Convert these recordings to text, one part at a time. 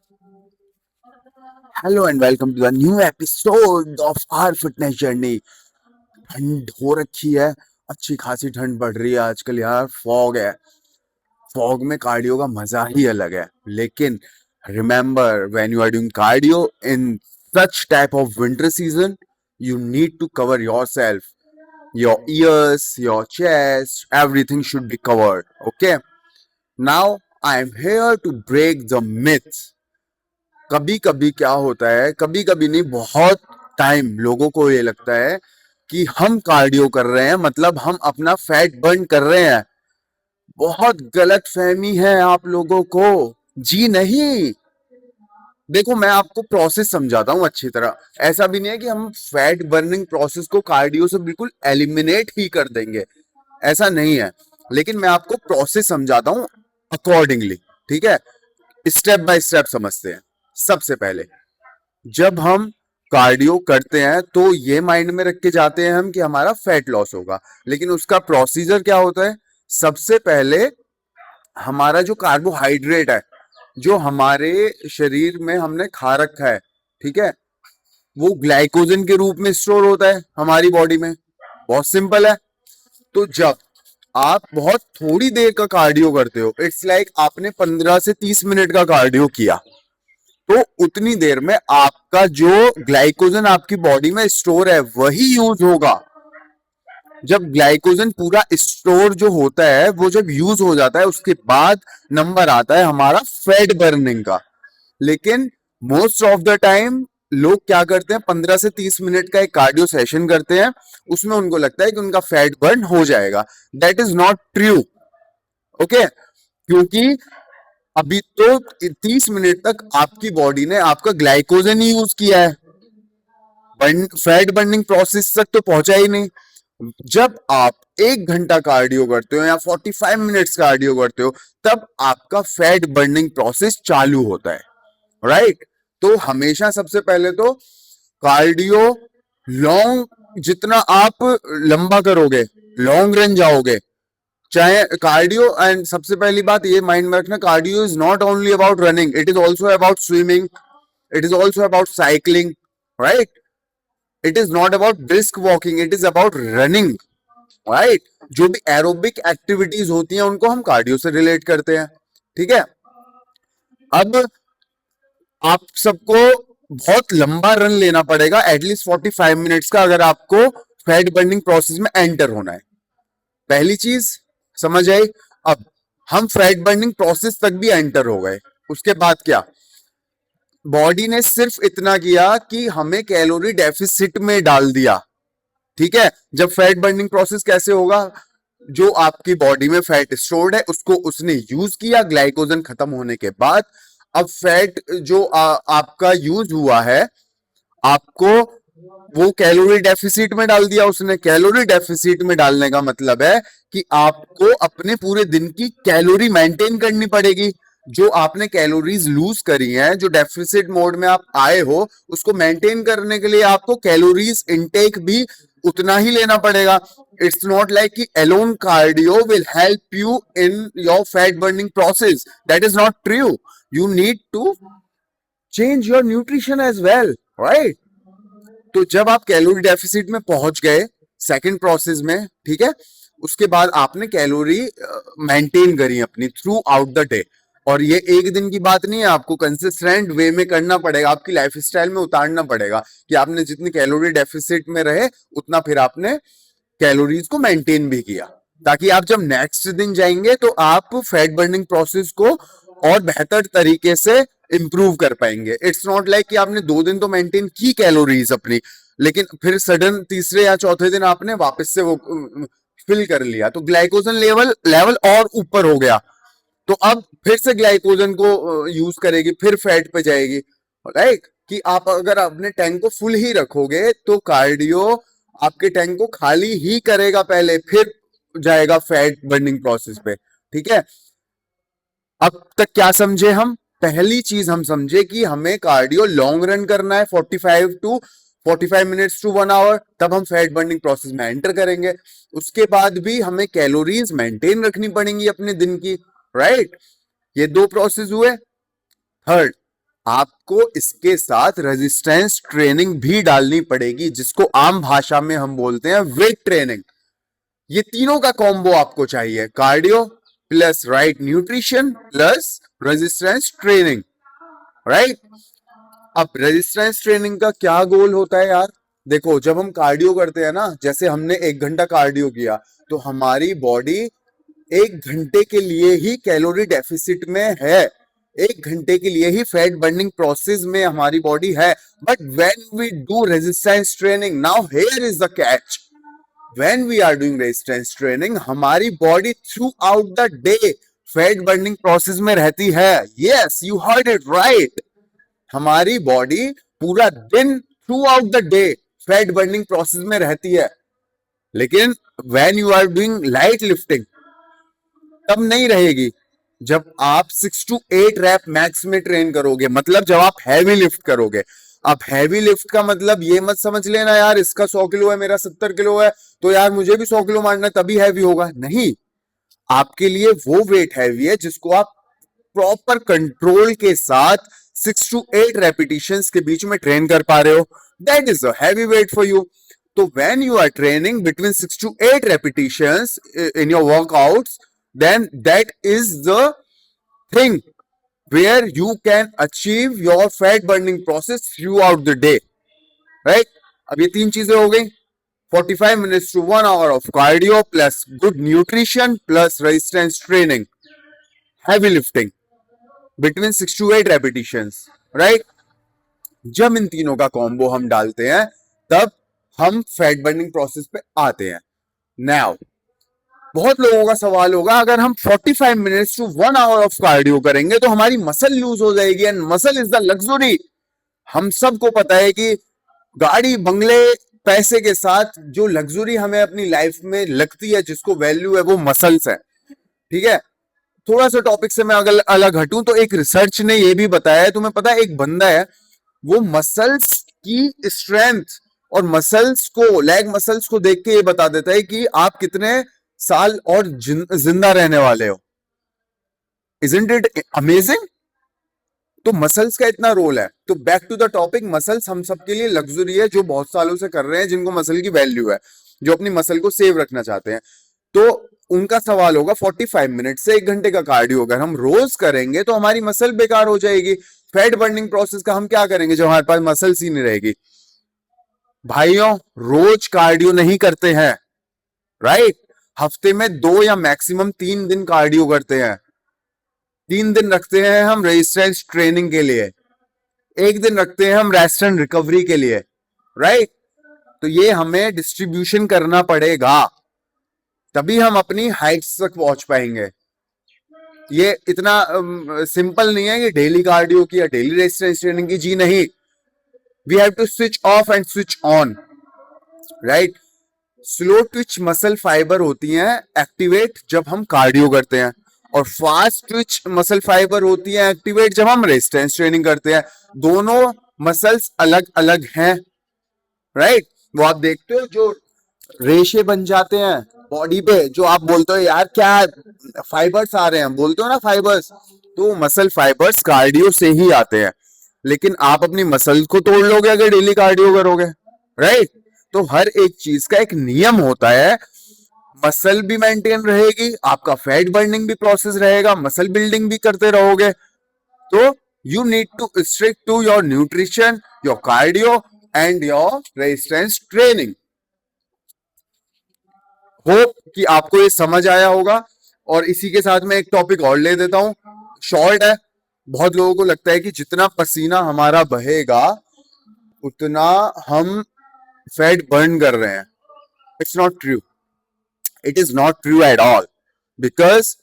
Hello and welcome to the new episode of our fitness journey. ठंड हो रखी है, अच्छी खासी ठंड पड़ रही है आजकल यार। फॉग है, फॉग में कार्डियो का मजा ही अलग है। लेकिन remember, when you are doing cardio in such type of winter season, you need to cover yourself, your ears, your chest, everything should be covered. Okay, now I am here to break the myth. कभी कभी क्या होता है, कभी कभी नहीं, बहुत time लोगों को ये लगता है कि हम कार्डियो कर रहे हैं मतलब हम अपना फैट बर्न कर रहे हैं। बहुत गलत फहमी है आप लोगों को। जी नहीं। देखो, मैं आपको प्रोसेस समझाता हूँ अच्छी तरह। ऐसा भी नहीं है कि हम फैट बर्निंग प्रोसेस को कार्डियो से बिल्कुल एलिमिनेट ही कर देंगे, ऐसा नहीं है। लेकिन मैं आपको प्रोसेस समझाता हूँ अकॉर्डिंगली। ठीक है, स्टेप बाय स्टेप समझते हैं। सबसे पहले, जब हम कार्डियो करते हैं तो ये माइंड में रख के जाते हैं हम कि हमारा फैट लॉस होगा। लेकिन उसका प्रोसीजर क्या होता है? सबसे पहले हमारा जो कार्बोहाइड्रेट है, जो हमारे शरीर में हमने खा रखा है, ठीक है, वो ग्लाइकोजन के रूप में स्टोर होता है हमारी बॉडी में। बहुत सिंपल है। तो जब आप बहुत थोड़ी देर का कार्डियो करते हो, इट्स लाइक आपने 15 से 30 मिनट का कार्डियो किया, तो उतनी देर में आपका जो ग्लाइकोजन आपकी बॉडी में स्टोर है वही यूज होगा। जब ग्लाइकोजन पूरा स्टोर जो होता है वो जब यूज हो जाता है, उसके बाद नंबर आता है हमारा फैट बर्निंग का। लेकिन मोस्ट ऑफ द टाइम लोग क्या करते हैं, 15 से 30 मिनट का एक कार्डियो सेशन करते हैं, उसमें उनको लगता है कि उनका फैट बर्न हो जाएगा। That is not true. Okay, क्योंकि अभी तो 30 मिनट तक आपकी बॉडी ने आपका ग्लाइकोजन ही यूज किया है, फैट बर्निंग प्रोसेस तक तो पहुंचा ही नहीं। जब आप 1 घंटा कार्डियो करते हो या 45 मिनट्स कार्डियो करते हो, तब आपका फैट बर्निंग प्रोसेस चालू होता है। राइट? तो हमेशा सबसे पहले तो कार्डियो लॉन्ग, जितना आप लंबा करोगे, लॉन्ग रन जाओगे, चाहे कार्डियो। एंड सबसे पहली बात ये माइंड में रखना, cardio is not only about running, it is also about swimming, it is also about cycling. Right? It is not about brisk walking, it is about running. Right? जो भी aerobic activities होती हैं उनको हम cardio से relate करते हैं। ठीक है, अब आप सबको बहुत लंबा रन लेना पड़ेगा, एटलीस्ट 45 मिनट्स का, अगर आपको फैट बर्निंग प्रोसेस में एंटर होना है। पहली चीज समझ आई। अब हम फैट बर्निंग प्रोसेस तक भी एंटर हो गए, उसके बाद क्या? बॉडी ने सिर्फ इतना किया कि हमें कैलोरी डेफिसिट में डाल दिया। ठीक है, जब फैट बर्निंग प्रोसेस कैसे होगा? जो आपकी बॉडी में फैट स्टोर्ड है उसको उसने यूज किया ग्लाइकोजन खत्म होने के बाद। अब फैट जो आपका यूज हुआ है, आपको वो कैलोरी डेफिसिट में डाल दिया उसने। कैलोरी डेफिसिट में डालने का मतलब है कि आपको अपने पूरे दिन की कैलोरी मेंटेन करनी पड़ेगी। जो आपने कैलोरीज लूज करी हैं, जो डेफिसिट मोड में आप आए हो, उसको मेंटेन करने के लिए आपको कैलोरीज इनटेक भी उतना ही लेना पड़ेगा। इट्स नॉट लाइक कि alone cardio will help you in your fat burning process, that is not true. You need to change your nutrition as well. Right? तो जब आप कैलोरी डेफिसिट में पहुंच गए सेकंड प्रोसेस में, ठीक है, उसके बाद आपने कैलोरी मेंटेन करी अपनी थ्रू आउट द डे। और ये एक दिन की बात नहीं है, आपको कंसिस्टेंट वे में करना पड़ेगा, आपकी लाइफस्टाइल में उतारना पड़ेगा कि आपने जितनी कैलोरी डेफिसिट में रहे उतना फिर आपने कैलोरीज को मेंटेन भी किया, ताकि आप जब नेक्स्ट दिन जाएंगे तो आप फैट बर्निंग प्रोसेस को और बेहतर तरीके से इंप्रूव कर पाएंगे। इट्स नॉट लाइक कि आपने 2 दिन तो मेंटेन की कैलोरीज अपनी, लेकिन फिर सडन तीसरे या चौथे दिन आपने वापस से वो फिल कर लिया, तो ग्लाइकोजन लेवल लेवल और ऊपर हो गया। तो अब फिर से ग्लाइकोजन को यूज करेगी, फिर फैट पे जाएगी। राइट? कि आप अगर अपने टैंक को फुल ही रखोगे तो कार्डियो आपके टैंक को खाली ही करेगा पहले, फिर जाएगा फैट बर्निंग प्रोसेस पे। ठीक है, अब तक क्या समझे हम? पहली चीज हम समझे कि हमें कार्डियो लॉन्ग रन करना है, 45 मिनट्स टू 1 आवर, तब हम फैट बर्निंग प्रोसेस में एंटर करेंगे। उसके बाद भी हमें कैलोरीज मेंटेन रखनी पड़ेंगी अपने दिन की। राइट? ये 2 प्रोसेस हुए। थर्ड, आपको इसके साथ रेजिस्टेंस ट्रेनिंग भी डालनी पड़ेगी, जिसको आम भाषा में हम बोलते हैं वेट ट्रेनिंग। ये तीनों का कॉम्बो आपको चाहिए, cardio plus right nutrition plus resistance training, right. अब रेजिस्टेंस ट्रेनिंग का क्या गोल होता है यार? देखो, जब हम कार्डियो करते हैं ना, जैसे हमने 1 घंटा कार्डियो किया, तो हमारी बॉडी 1 घंटे के लिए ही कैलोरी डेफिसिट में है, 1 घंटे के लिए ही फैट बर्निंग प्रोसेस में हमारी बॉडी है। But when we do resistance training, now here is the catch, when we are doing resistance training, हमारी body throughout the day fat burning process में रहती है। Yes, you heard it right, हमारी body पूरा दिन throughout the day fat burning process में रहती है। लेकिन when you are doing light lifting, तब नहीं रहेगी। जब आप 6 to 8 रैप मैक्स में ट्रेन करोगे, मतलब जब आप हैवी लिफ्ट करोगे। अब हैवी लिफ्ट का मतलब ये मत समझ लेना यार इसका 100 किलो है, मेरा 70 किलो है, तो यार मुझे भी 100 किलो मारना तभी हैवी होगा। नहीं, आपके लिए वो वेट हैवी है जिसको आप प्रॉपर कंट्रोल के साथ 6 to 8 रेपिटेशंस के बीच में ट्रेन कर पा रहे हो, that is a heavy weight for you. तो when you are training between 6 to 8 repetitions in your workouts, then that is the thing where you can achieve your fat burning process throughout the day, right? अब ये 3 चीजें हो गई, 45 minutes to 1 hour of cardio plus good nutrition plus resistance training, heavy lifting between 6 to 8 repetitions, right? जब इन तीनों का combo हम डालते हैं, तब हम फैट बर्निंग प्रोसेस पे आते हैं। नाउ बहुत लोगों का सवाल होगा, अगर हम 45 minutes to 1 hour of cardio करेंगे तो हमारी मसल लूज हो जाएगी, and muscle is the luxury. हम सबको पता है कि गाड़ी बंगले पैसे के साथ जो लग्जरी हमें अपनी लाइफ में लगती है, जिसको वैल्यू है, वो मसल्स है, ठीक है। थोड़ा सा टॉपिक से मैं अगर अलग हटूं तो एक रिसर्च ने ये भी बताया है, तुम्हें पता है, एक बंदा है, वो मसल्स की स्ट्रेंथ और मसल्स को, लेग मसल्स को देख के ये बता देता है कि आप कितने साल और जिंदा रहने वाले हो। Isn't it amazing? तो मसल्स का इतना रोल है। तो back to the topic, muscles हम सबके लिए लग्जरी है, जो बहुत सालों से कर रहे हैं, जिनको मसल की वैल्यू है, जो अपनी मसल को सेव रखना चाहते हैं। तो उनका सवाल होगा 45 मिनट से 1 घंटे का कार्डियो अगर हम रोज करेंगे तो हमारी मसल बेकार हो जाएगी। फैट बर्निंग प्रोसेस का हम क्या करेंगे जब हमारे पास मसल्स ही नहीं रहेगी? भाइयों, रोज कार्डियो नहीं करते हैं, राइट? हफ्ते में 2 या मैक्सिमम 3 दिन कार्डियो करते हैं। 3 दिन रखते हैं हम रेजिस्टेंस ट्रेनिंग के लिए, 1 दिन रखते हैं हम रेस्ट एंड रिकवरी के लिए, राइट? तो ये हमें डिस्ट्रीब्यूशन करना पड़ेगा, तभी हम अपनी हाइट्स तक पहुंच पाएंगे। ये इतना सिंपल नहीं है कि डेली कार्डियो की या डेली रेजिस्टेंस ट्रेनिंग की, जी नहीं। We have to switch off and switch on, right? Slow twitch muscle fibre होती हैं एक्टिवेट जब हम कार्डियो करते हैं, और फास्ट ट्विच मसल फाइबर होती है एक्टिवेट जब हम रेजिस्टेंस ट्रेनिंग करते हैं। दोनों मसल्स अलग अलग हैं, राइट? वो आप देखते हो जो रेशे बन जाते हैं बॉडी पे, जो आप बोलते हो यार क्या फाइबर्स आ रहे हैं, बोलते हो ना फाइबर्स, तो मसल फाइबर्स कार्डियो से ही आते हैं। लेकिन आप अपनी मसल को तोड़ लोगे अगर डेली कार्डियो करोगे, राइट? तो हर एक चीज का एक नियम होता है, मसल भी मेंटेन रहेगी, आपका फैट बर्निंग भी प्रोसेस रहेगा, मसल बिल्डिंग भी करते रहोगे। तो you need to stick to your nutrition, your cardio and your resistance training. Hope कि आपको ये समझ आया होगा। और इसी के साथ मैं एक टॉपिक और ले देता हूं, शॉर्ट है। बहुत लोगों को लगता है कि जितना पसीना हमारा बहेगा उतना हम फैट बर्न कर रहे हैं। It's not true, it is not true at all, because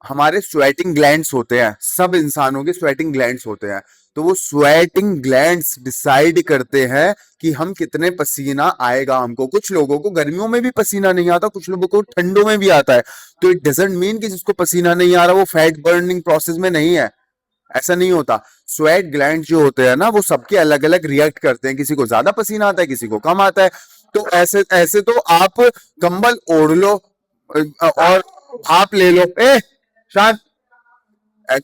हमारे स्वेटिंग ग्लैंड्स होते हैं, सब इंसानों के स्वेटिंग ग्लैंड्स होते हैं। तो वो स्वेटिंग ग्लैंड्स डिसाइड करते हैं कि हम कितने पसीना आएगा हमको। कुछ लोगों को गर्मियों में भी पसीना नहीं आता, कुछ लोगों को ठंडों में भी आता है। तो इट डजंट मीन कि जिसको पसीना नहीं आ रहा वो फैट बर्निंग प्रोसेस में नहीं है, ऐसा नहीं होता। स्वेट ग्लैंड जो होते हैं ना, वो सबके अलग अलग रिएक्ट करते हैं, किसी को ज्यादा पसीना आता है, किसी को कम आता है। तो ऐसे ऐसे तो आप कंबल ओढ़ लो और भाप ले लो, शांत,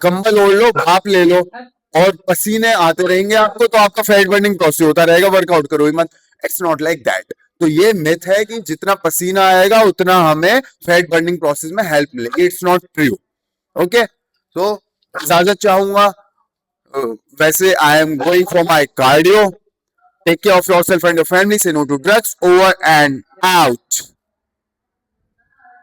कंबल ओढ़ लो, भाप ले लो, और पसीने आते रहेंगे आपको, तो आपका फैट बर्निंग प्रोसेस होता रहेगा, वर्कआउट करो ही मत। It's not like that. तो ये मिथ है कि जितना पसीना आएगा उतना हमें फैट बर्निंग प्रोसेस में हेल्प मिलेगी। It's not true. ओके, तो इजाजत चाहूंगा। वैसे I am going for my cardio. Take care of yourself and your family. Say no to drugs. Over and out.